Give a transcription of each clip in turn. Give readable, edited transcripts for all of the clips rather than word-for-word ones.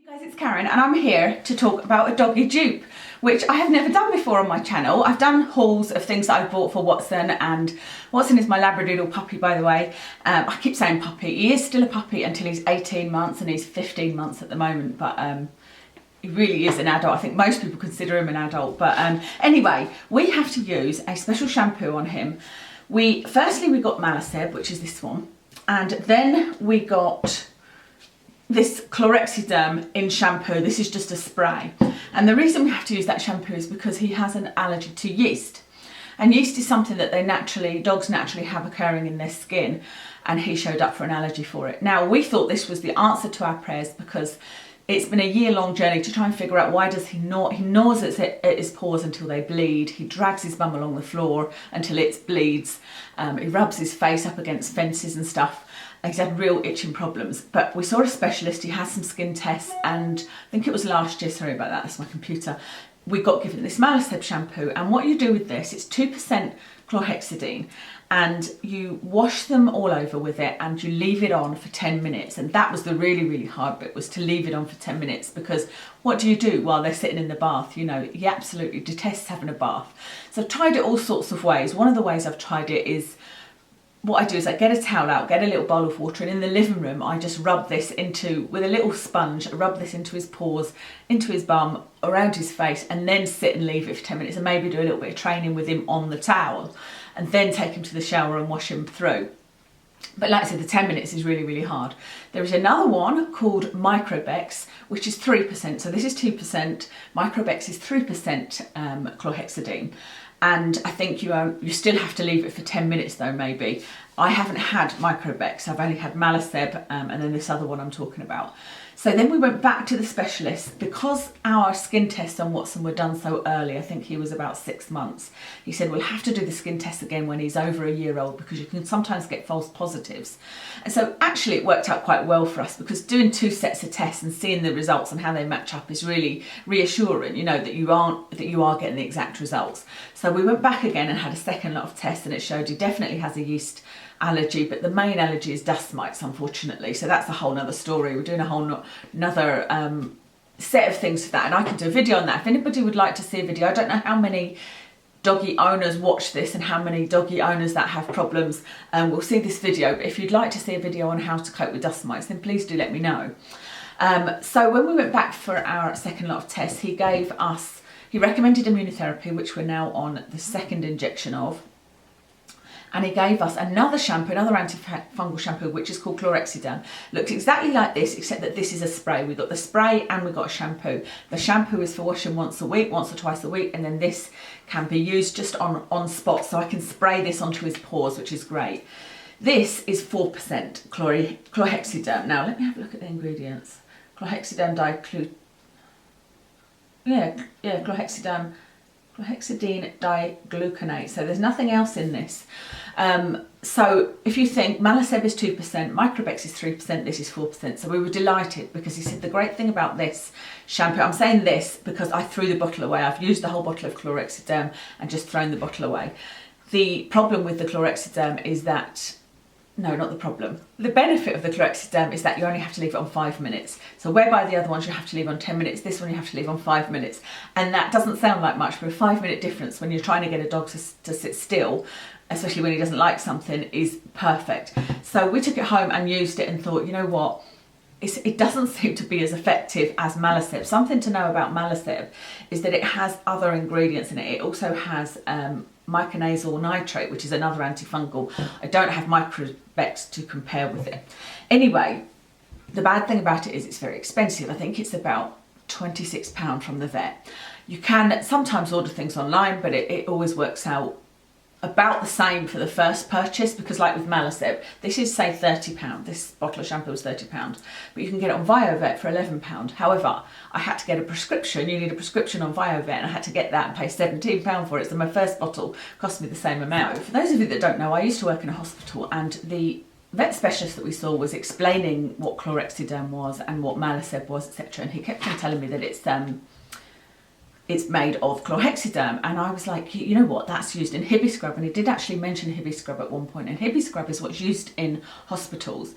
Hey guys, it's Karen and I'm here to talk about a doggy dupe, which I have never done before on my channel. I've done hauls of things that I've bought for Watson, and Watson is my Labradoodle puppy, by the way. I keep saying puppy. He is still a puppy until he's 18 months and he's 15 months at the moment, but he really is an adult. I think most people consider him an adult, but anyway, we have to use a special shampoo on him. Firstly we got Malaseb, which is this one, and then we got this Clorexyderm in shampoo. This is just a spray, and the reason we have to use that shampoo is because he has an allergy to yeast, and yeast is something that dogs naturally have occurring in their skin, and he showed up for an allergy for it. Now we thought this was the answer to our prayers, because it's been a year-long journey to try and figure out why does he gnaws at his paws until they bleed. He drags his bum along the floor until it bleeds. He rubs his face up against fences and stuff. He's had real itching problems, but we saw a specialist. He has some skin tests, and I think it was last year, sorry about that, that's my computer, we got given this Malaseb shampoo. And what you do with this, it's 2% chlorhexidine, and you wash them all over with it and you leave it on for 10 minutes. And that was the really hard bit, was to leave it on for 10 minutes, because what do you do while they're sitting in the bath? You know, he absolutely detests having a bath. So I've tried it all sorts of ways. One of the ways I've tried it is, what I do is I get a towel out, get a little bowl of water, and in the living room I just rub this with a little sponge, rub this into his paws, into his bum, around his face, and then sit and leave it for 10 minutes, and maybe do a little bit of training with him on the towel, and then take him to the shower and wash him through. But like I said, the 10 minutes is really hard. There is another one called Microbex, which is 3%. So this is 2%, Microbex is 3% chlorhexidine. And I think you still have to leave it for 10 minutes though, maybe. I haven't had Microbex, I've only had Malaseb, and then this other one I'm talking about. So then we went back to the specialist, because our skin tests on Watson were done so early. I think he was about 6 months. He said, we'll have to do the skin test again when he's over a year old, because you can sometimes get false positives. And so actually it worked out quite well for us, because doing 2 sets of tests and seeing the results and how they match up is really reassuring, you know, that you are getting the exact results. So we went back again and had a second lot of tests, and it showed he definitely has a yeast allergy, but the main allergy is dust mites, unfortunately. So that's a whole nother story. We're doing a whole another set of things for that, and I can do a video on that if anybody would like to see a video. I don't know how many doggy owners watch this and how many doggy owners that have problems will see this video, but if you'd like to see a video on how to cope with dust mites, then please do let me know. So when we went back for our second lot of tests, he recommended immunotherapy, which we're now on the 2nd injection of. And he gave us another shampoo, another antifungal shampoo, which is called Clorexyderm. Looks exactly like this, except that this is a spray. We got the spray and we got a shampoo. The shampoo is for washing once a week, once or twice a week, and then this can be used just on spot, so I can spray this onto his paws, which is great. This is 4% chlorhexidine. Now let me have a look at the ingredients. Chlorhexidine chlorhexidine digluconate. So there's nothing else in this. So if you think Malaseb is 2%, Microbex is 3%, this is 4%. So we were delighted, because he said the great thing about this shampoo, I'm saying this because I threw the bottle away. I've used the whole bottle of Clorexyderm and just thrown the bottle away. The problem with the Clorexyderm is that, no, not the problem. The benefit of the Clorexyderm is that you only have to leave it on 5 minutes. So whereby the other ones you have to leave on 10 minutes, this one you have to leave on 5 minutes. And that doesn't sound like much, but a 5-minute difference when you're trying to get a dog to sit still, especially when he doesn't like something, is perfect. So we took it home and used it and thought, you know what? It doesn't seem to be as effective as Malaseb. Something to know about Malaseb is that it has other ingredients in it. It also has miconazole nitrate, which is another antifungal. I don't have Microbex to compare with it. Anyway, the bad thing about it is it's very expensive. I think it's about £26 from the vet. You can sometimes order things online, but it always works out about the same for the first purchase, because like with Malaseb, this is say £30. This bottle of shampoo is £30, but you can get it on VioVet for £11. However, I had to get a prescription. You need a prescription on VioVet, and I had to get that and pay £17 for it. So my first bottle cost me the same amount. For those of you that don't know, I used to work in a hospital, and the vet specialist that we saw was explaining what Clorexyderm was and what Malaseb was, etc. And he kept on telling me that it's it's made of Clorexyderm, and I was like, you know what, that's used in Hibiscrub, and he did actually mention Hibiscrub at one point, and Hibiscrub is what's used in hospitals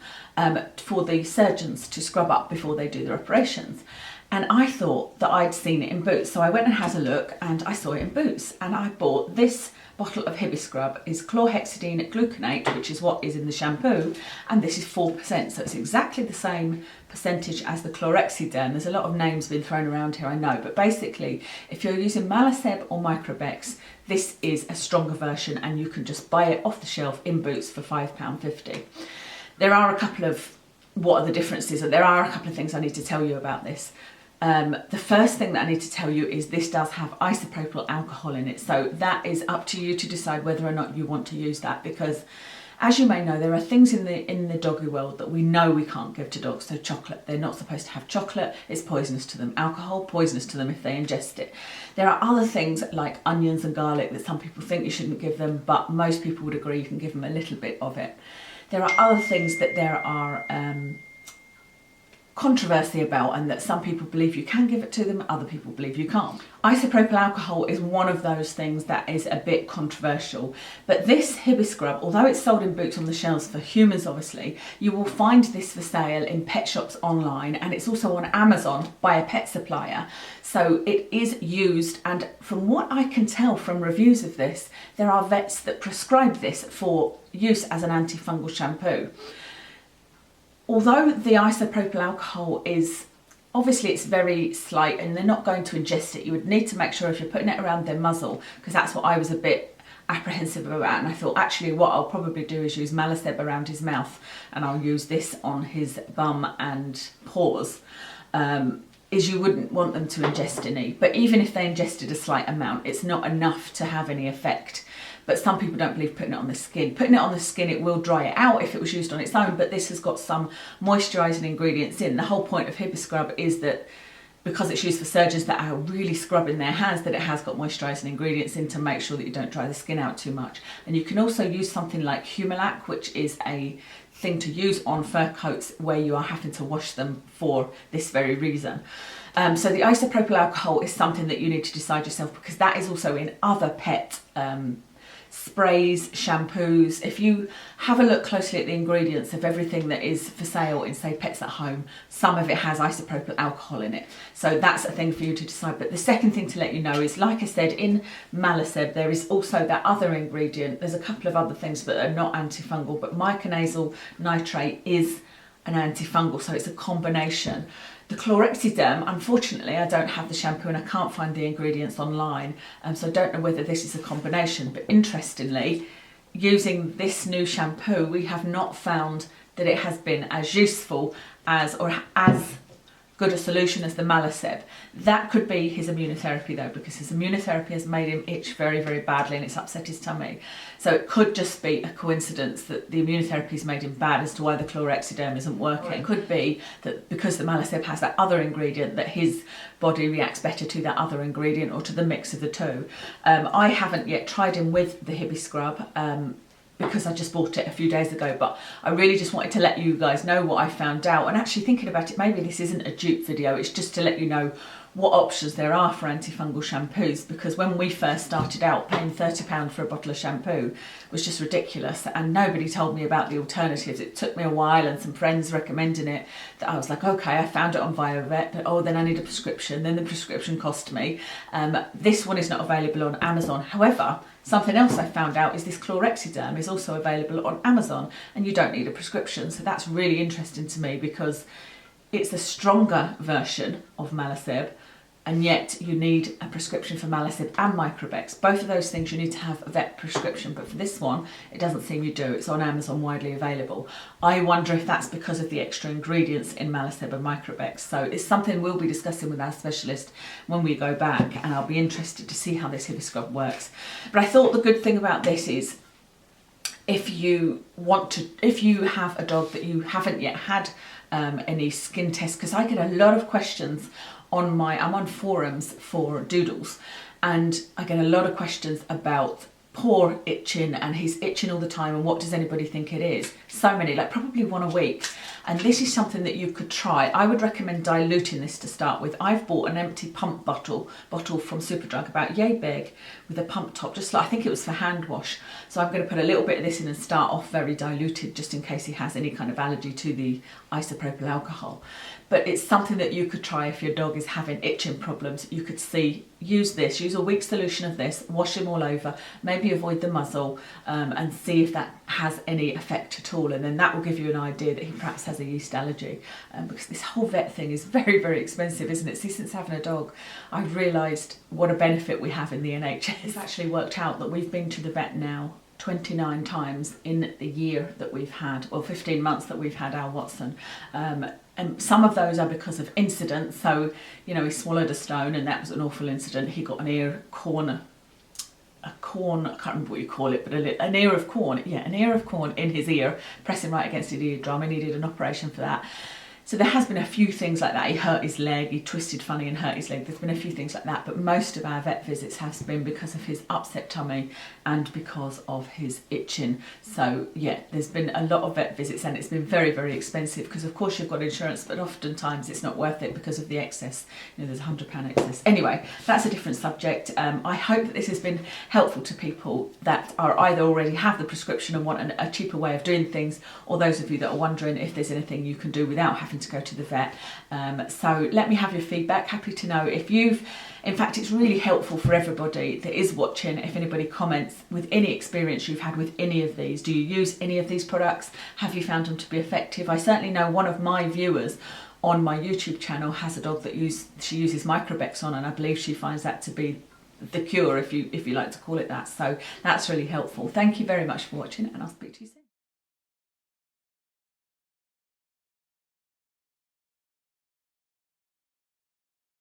for the surgeons to scrub up before they do their operations. And I thought that I'd seen it in Boots, so I went and had a look, and I saw it in Boots, and I bought this bottle of Hibiscrub. Is chlorhexidine gluconate, which is what is in the shampoo, and this is 4%, so it's exactly the same percentage as the Clorexyderm. There's a lot of names being thrown around here, I know, but basically if you're using Malaseb or Microbex, this is a stronger version, and you can just buy it off the shelf in Boots for £5.50. There are a couple of, what are the differences, and there are a couple of things I need to tell you about this. The first thing that I need to tell you is this does have isopropyl alcohol in it, so that is up to you to decide whether or not you want to use that, because as you may know, there are things in the doggy world that we know we can't give to dogs. So chocolate, they're not supposed to have chocolate, it's poisonous to them. Alcohol, poisonous to them if they ingest it. There are other things like onions and garlic that some people think you shouldn't give them, but most people would agree you can give them a little bit of it. There are other things that there are controversy about, and that some people believe you can give it to them, other people believe you can't. Isopropyl alcohol is one of those things that is a bit controversial, but this Hibiscrub, although it's sold in Boots on the shelves for humans obviously, you will find this for sale in pet shops online, and it's also on Amazon by a pet supplier. So it is used, and from what I can tell from reviews of this, there are vets that prescribe this for use as an antifungal shampoo. Although the isopropyl alcohol is, obviously it's very slight and they're not going to ingest it, you would need to make sure if you're putting it around their muzzle, because that's what I was a bit apprehensive about, and I thought actually what I'll probably do is use Malaseb around his mouth, and I'll use this on his bum and paws, is you wouldn't want them to ingest any, but even if they ingested a slight amount, it's not enough to have any effect. But some people don't believe putting it on the skin. Putting it on the skin, it will dry it out if it was used on its own, but this has got some moisturising ingredients in. The whole point of Hibiscrub is that because it's used for surgeons that are really scrubbing their hands, that it has got moisturising ingredients in to make sure that you don't dry the skin out too much. And you can also use something like Humalac, which is a thing to use on fur coats where you are having to wash them for this very reason. So the isopropyl alcohol is something that you need to decide yourself, because that is also in other pet sprays, shampoos. If you have a look closely at the ingredients of everything that is for sale in, say, Pets at Home, some of it has isopropyl alcohol in it. So that's a thing for you to decide. But the second thing to let you know is, like I said, in Malaseb there is also that other ingredient. There's a couple of other things that are not antifungal, but miconazole nitrate is an antifungal, so it's a combination. The Clorexyderm, unfortunately, I don't have the shampoo and I can't find the ingredients online, so I don't know whether this is a combination. But interestingly, using this new shampoo, we have not found that it has been as useful as, or as good a solution as the Malaseb. That could be his immunotherapy though, because his immunotherapy has made him itch very, very badly and it's upset his tummy. So it could just be a coincidence that the immunotherapy has made him bad as to why the Clorexyderm isn't working. Or it could be that because the Malaseb has that other ingredient, that his body reacts better to that other ingredient or to the mix of the two. I haven't yet tried him with the Hibiscrub, because I just bought it a few days ago, but I really just wanted to let you guys know what I found out. And actually thinking about it, maybe this isn't a dupe video, it's just to let you know what options there are for antifungal shampoos, because when we first started out, paying £30 for a bottle of shampoo was just ridiculous, and nobody told me about the alternatives. It took me a while and some friends recommending it that I was like, okay, I found it on Viovet, but oh, then I need a prescription, then the prescription cost me. This one is not available on Amazon. However, something else I found out is this Clorexyderm is also available on Amazon, and you don't need a prescription. So that's really interesting to me, because it's a stronger version of Malaseb, and yet you need a prescription for Malaseb and Microbex. Both of those things you need to have a vet prescription, but for this one, it doesn't seem you do. It's on Amazon, widely available. I wonder if that's because of the extra ingredients in Malaseb and Microbex. So it's something we'll be discussing with our specialist when we go back, and I'll be interested to see how this Hibiscrub works. But I thought the good thing about this is, if you have a dog that you haven't yet had any skin tests, because I get a lot of questions I'm on forums for doodles, and I get a lot of questions about paw itching and he's itching all the time, and what does anybody think it is? So many, like probably one a week. And this is something that you could try. I would recommend diluting this to start with. I've bought an empty pump bottle from Superdrug, about yay big, with a pump top, just like, I think it was for hand wash. So I'm going to put a little bit of this in and start off very diluted, just in case he has any kind of allergy to the isopropyl alcohol. But it's something that you could try if your dog is having itching problems. You could use this, use a weak solution of this, wash him all over, maybe avoid the muzzle, and see if that has any effect at all. And then that will give you an idea that he perhaps has a yeast allergy. Because this whole vet thing is very, very expensive, isn't it? See, since having a dog, I've realised what a benefit we have in the NHS. It's actually worked out that we've been to the vet now 29 times in the year that we've had, or 15 months that we've had our Watson. And some of those are because of incidents. So, you know, he swallowed a stone and that was an awful incident. He got an corn, I can't remember what you call it, but an ear of corn. Yeah, an ear of corn in his ear, pressing right against his eardrum. He needed an operation for that. So there has been a few things like that. He hurt his leg, he twisted funny and hurt his leg. There's been a few things like that, but most of our vet visits has been because of his upset tummy and because of his itching. So yeah, there's been a lot of vet visits and it's been very, very expensive because of course you've got insurance, but oftentimes it's not worth it because of the excess. You know, there's £100 excess. Anyway, that's a different subject. I hope that this has been helpful to people that are either already have the prescription and want a cheaper way of doing things, or those of you that are wondering if there's anything you can do without having to go to the vet. So let me have your feedback. Happy to know if you've, in fact, it's really helpful for everybody that is watching if anybody comments with any experience you've had with any of these. Do you use any of these products? Have you found them to be effective? I certainly know one of my viewers on my YouTube channel has a dog that she uses Microbex on, and I believe she finds that to be the cure, if you like to call it that. So that's really helpful. Thank you very much for watching, and I'll speak to you soon.